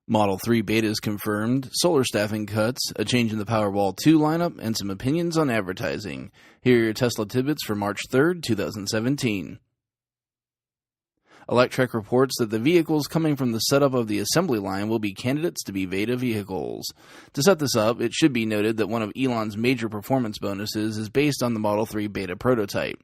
Model 3 betas confirmed, solar staffing cuts, a change in the Powerwall 2 lineup, and some opinions on advertising. Here are your Tesla tidbits for March 3rd, 2017. Electrek reports that the vehicles coming from the setup of the assembly line will be candidates to be beta vehicles. To set this up, it should be noted that one of Elon's major performance bonuses is based on the Model 3 beta prototype.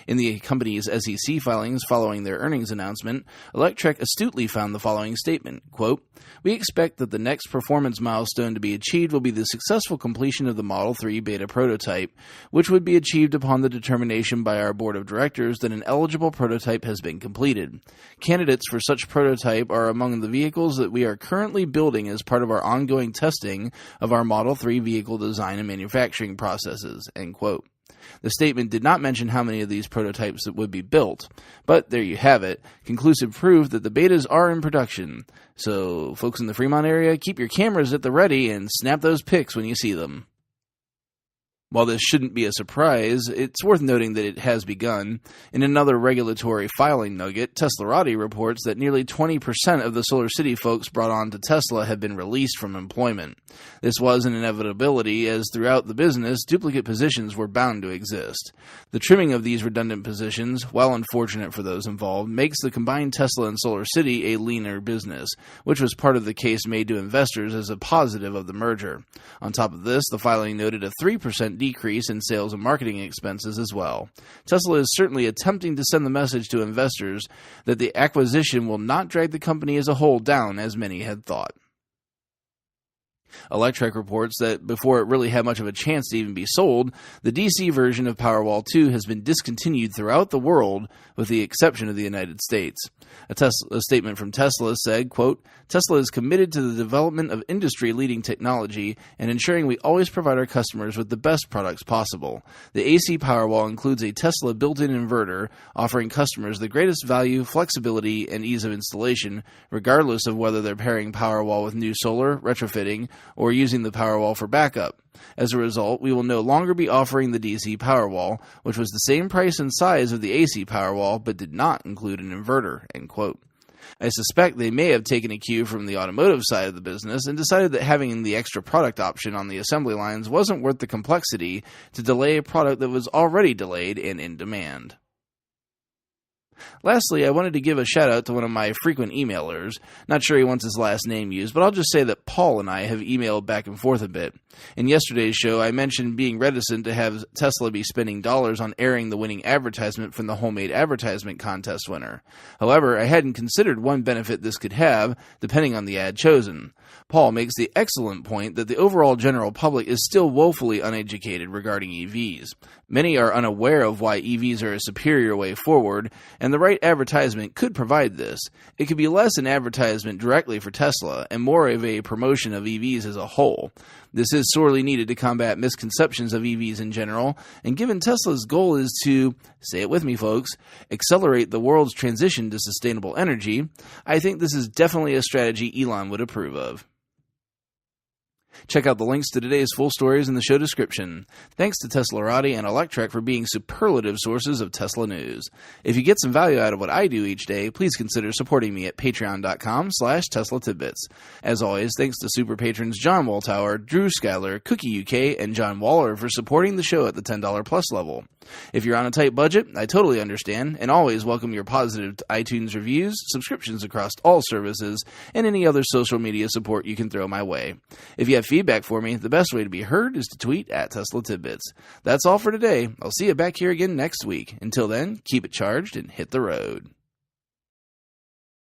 In the company's SEC filings following their earnings announcement, Electrek astutely found the following statement, quote, "We expect that the next performance milestone to be achieved will be the successful completion of the Model 3 beta prototype, which would be achieved upon the determination by our board of directors that an eligible prototype has been completed. Candidates for such prototype are among the vehicles that we are currently building as part of our ongoing testing of our Model 3 vehicle design and manufacturing processes," end quote. The statement did not mention how many of these prototypes that would be built, but there you have it, conclusive proof that the betas are in production. So, folks in the Fremont area, keep your cameras at the ready and snap those pics when you see them. While this shouldn't be a surprise, it's worth noting that it has begun. In another regulatory filing nugget, Teslarati reports that nearly 20% of the Solar City folks brought on to Tesla have been released from employment. This was an inevitability, as throughout the business, duplicate positions were bound to exist. The trimming of these redundant positions, while unfortunate for those involved, makes the combined Tesla and Solar City a leaner business, which was part of the case made to investors as a positive of the merger. On top of this, the filing noted a 3% decrease in sales and marketing expenses as well. Tesla is certainly attempting to send the message to investors that the acquisition will not drag the company as a whole down as many had thought. Electrek reports that before it really had much of a chance to even be sold, the DC version of Powerwall 2 has been discontinued throughout the world, with the exception of the United States. A statement from Tesla said, quote, "Tesla is committed to the development of industry-leading technology and ensuring we always provide our customers with the best products possible. The AC Powerwall includes a Tesla built-in inverter, offering customers the greatest value, flexibility, and ease of installation, regardless of whether they're pairing Powerwall with new solar, retrofitting, or using the Powerwall for backup. As a result, we will no longer be offering the DC Powerwall, which was the same price and size of the AC Powerwall but did not include an inverter," end quote. I suspect they may have taken a cue from the automotive side of the business and decided that having the extra product option on the assembly lines wasn't worth the complexity to delay a product that was already delayed and in demand. Lastly, I wanted to give a shout out to one of my frequent emailers. Not sure he wants his last name used, but I'll just say that Paul and I have emailed back and forth a bit. In yesterday's show, I mentioned being reticent to have Tesla be spending dollars on airing the winning advertisement from the homemade advertisement contest winner. However, I hadn't considered one benefit this could have, depending on the ad chosen. Paul makes the excellent point that the overall general public is still woefully uneducated regarding EVs. Many are unaware of why EVs are a superior way forward, and the right advertisement could provide this. It could be less an advertisement directly for Tesla, and more of a promotion of EVs as a whole. This is sorely needed to combat misconceptions of EVs in general, and given Tesla's goal is to, say it with me folks, accelerate the world's transition to sustainable energy, I think this is definitely a strategy Elon would approve of. Check out the links to today's full stories in the show description. Thanks to Teslarati and Electrek for being superlative sources of Tesla news. If you get some value out of what I do each day, please consider supporting me at patreon.com/Tesla Tidbits. As always, thanks to super patrons John Waltower, Drew Schuyler, Cookie UK, and John Waller for supporting the show at the $10 plus level. If you're on a tight budget, I totally understand, and always welcome your positive iTunes reviews, subscriptions across all services, and any other social media support you can throw my way. If you have feedback for me, the best way to be heard is to tweet at Tesla Tidbits. That's all for today. I'll see you back here again next week. Until then, keep it charged and hit the road.